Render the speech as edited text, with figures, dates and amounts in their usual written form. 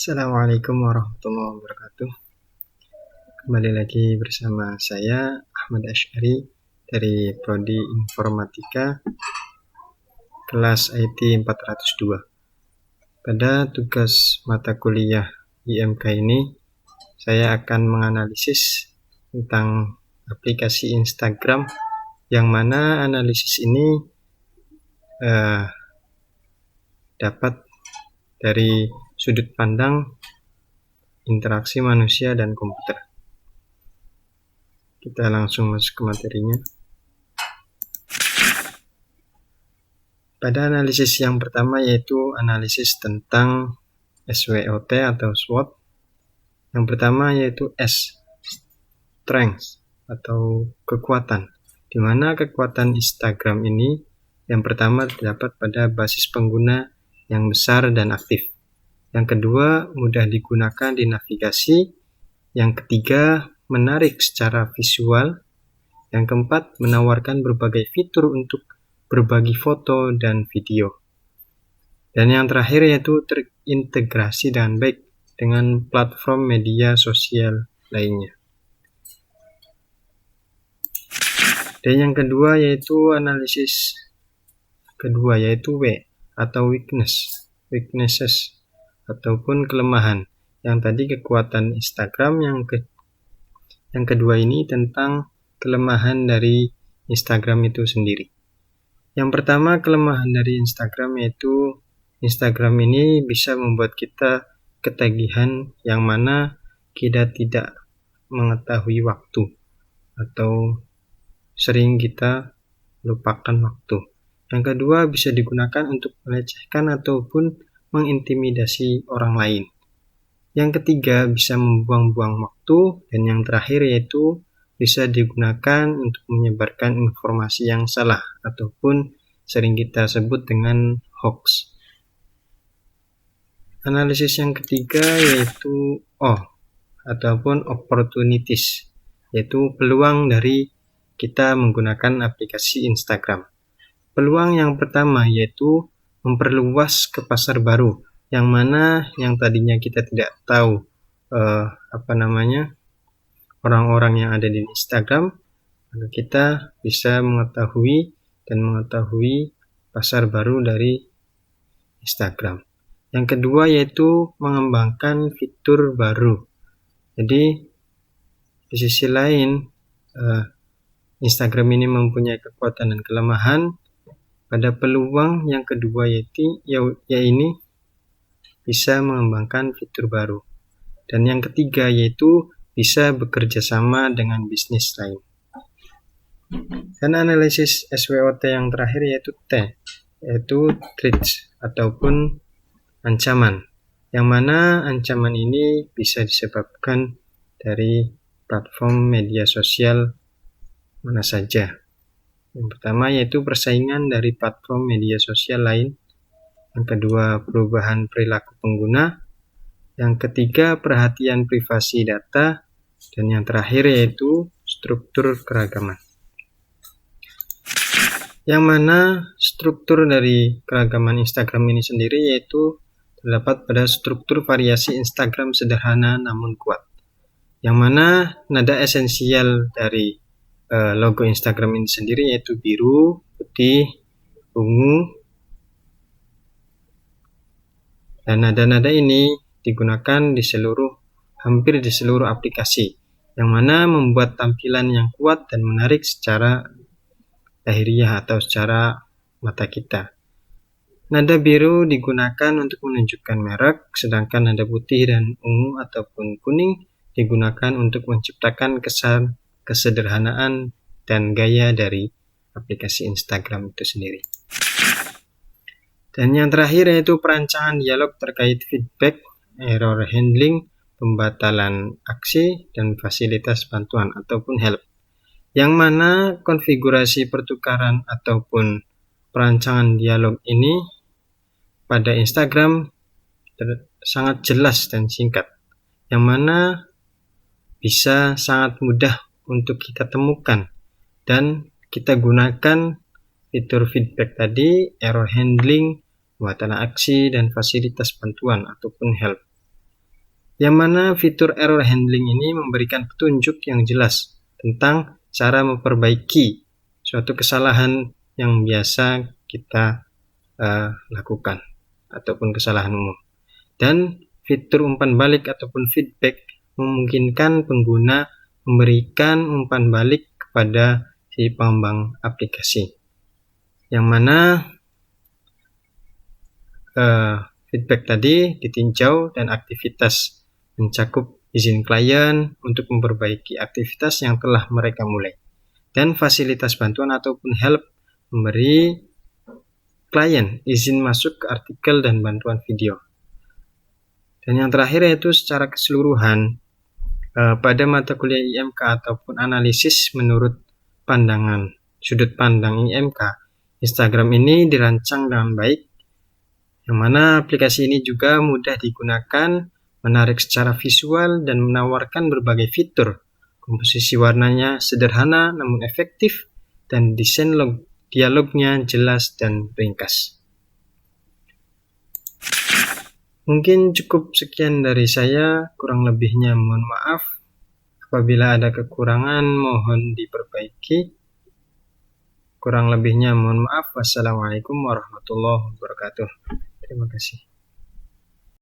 Assalamualaikum warahmatullahi wabarakatuh. Kembali lagi bersama saya Ahmad Asy'ari dari Prodi Informatika kelas IT 402. Pada tugas mata kuliah IMK ini, saya akan menganalisis tentang aplikasi Instagram, yang mana analisis ini dapat dari sudut pandang interaksi manusia dan komputer. Kita langsung masuk ke materinya. Pada analisis yang pertama, yaitu analisis tentang SWOT atau SWOT. Yang pertama yaitu S, strength atau kekuatan, di mana kekuatan Instagram ini yang pertama terdapat pada basis pengguna yang besar dan aktif. Yang kedua, mudah digunakan di navigasi. Yang ketiga, menarik secara visual. Yang keempat, menawarkan berbagai fitur untuk berbagi foto dan video. Dan yang terakhir yaitu terintegrasi dengan baik dengan platform media sosial lainnya. Dan yang kedua yaitu analisis kedua, yaitu W atau weaknesses ataupun kelemahan. Yang tadi kekuatan Instagram, yang kedua ini tentang kelemahan dari Instagram itu sendiri. Yang pertama, kelemahan dari Instagram yaitu Instagram ini bisa membuat kita ketagihan, yang mana kita tidak mengetahui waktu atau sering kita lupakan waktu. Yang kedua, bisa digunakan untuk melecehkan ataupun mengintimidasi orang lain. Yang ketiga, bisa membuang-buang waktu. Dan yang terakhir yaitu bisa digunakan untuk menyebarkan informasi yang salah ataupun sering kita sebut dengan hoax. Analisis yang ketiga yaitu O ataupun opportunities, yaitu peluang dari kita menggunakan aplikasi Instagram. Peluang yang pertama yaitu memperluas ke pasar baru, yang mana yang tadinya kita tidak tahu orang-orang yang ada di Instagram, maka kita bisa mengetahui pasar baru dari Instagram. Yang kedua yaitu mengembangkan fitur baru. Jadi di sisi lain, Instagram ini mempunyai kekuatan dan kelemahan. Pada peluang yang kedua yaitu bisa mengembangkan fitur baru. Dan yang ketiga yaitu bisa bekerja sama dengan bisnis lain. Dan analisis SWOT yang terakhir yaitu T, yaitu threats ataupun ancaman, yang mana ancaman ini bisa disebabkan dari platform media sosial mana saja. Yang pertama yaitu persaingan dari platform media sosial lain. Yang kedua, perubahan perilaku pengguna. Yang ketiga, perhatian privasi data. Dan yang terakhir yaitu struktur keragaman. Yang mana struktur dari keragaman Instagram ini sendiri yaitu terdapat pada struktur variasi Instagram sederhana namun kuat. Yang mana nada esensial dari logo Instagram ini sendiri yaitu biru, putih, ungu. Dan nada-nada ini digunakan hampir di seluruh aplikasi, yang mana membuat tampilan yang kuat dan menarik secara lahiriah atau secara mata kita. Nada biru digunakan untuk menunjukkan merek, sedangkan nada putih dan ungu ataupun kuning digunakan untuk menciptakan kesan kesederhanaan dan gaya dari aplikasi Instagram itu sendiri. Dan yang terakhir yaitu perancangan dialog terkait feedback, error handling, pembatalan aksi, dan fasilitas bantuan ataupun help. Yang mana konfigurasi pertukaran ataupun perancangan dialog ini pada Instagram sangat jelas dan singkat, yang mana bisa sangat mudah untuk kita temukan dan kita gunakan fitur feedback tadi, error handling, pembatalan aksi, dan fasilitas bantuan ataupun help. yang mana fitur error handling ini memberikan petunjuk yang jelas tentang cara memperbaiki suatu kesalahan yang biasa kita lakukan ataupun kesalahan umum. Dan fitur umpan balik ataupun feedback memungkinkan pengguna memberikan umpan balik kepada si pengembang aplikasi, yang mana feedback tadi ditinjau dan aktivitas mencakup izin klien untuk memperbaiki aktivitas yang telah mereka mulai, dan fasilitas bantuan ataupun help memberi klien izin masuk ke artikel dan bantuan video. Dan yang terakhir yaitu secara keseluruhan pada mata kuliah IMK ataupun analisis menurut pandangan sudut pandang IMK, Instagram ini dirancang dengan baik, yang mana aplikasi ini juga mudah digunakan, menarik secara visual, dan menawarkan berbagai fitur. Komposisi warnanya sederhana namun efektif, dan desain dialognya jelas dan ringkas. Mungkin cukup sekian dari saya, kurang lebihnya mohon maaf. Apabila ada kekurangan mohon diperbaiki. Kurang lebihnya mohon maaf. Wassalamualaikum warahmatullahi wabarakatuh. Terima kasih.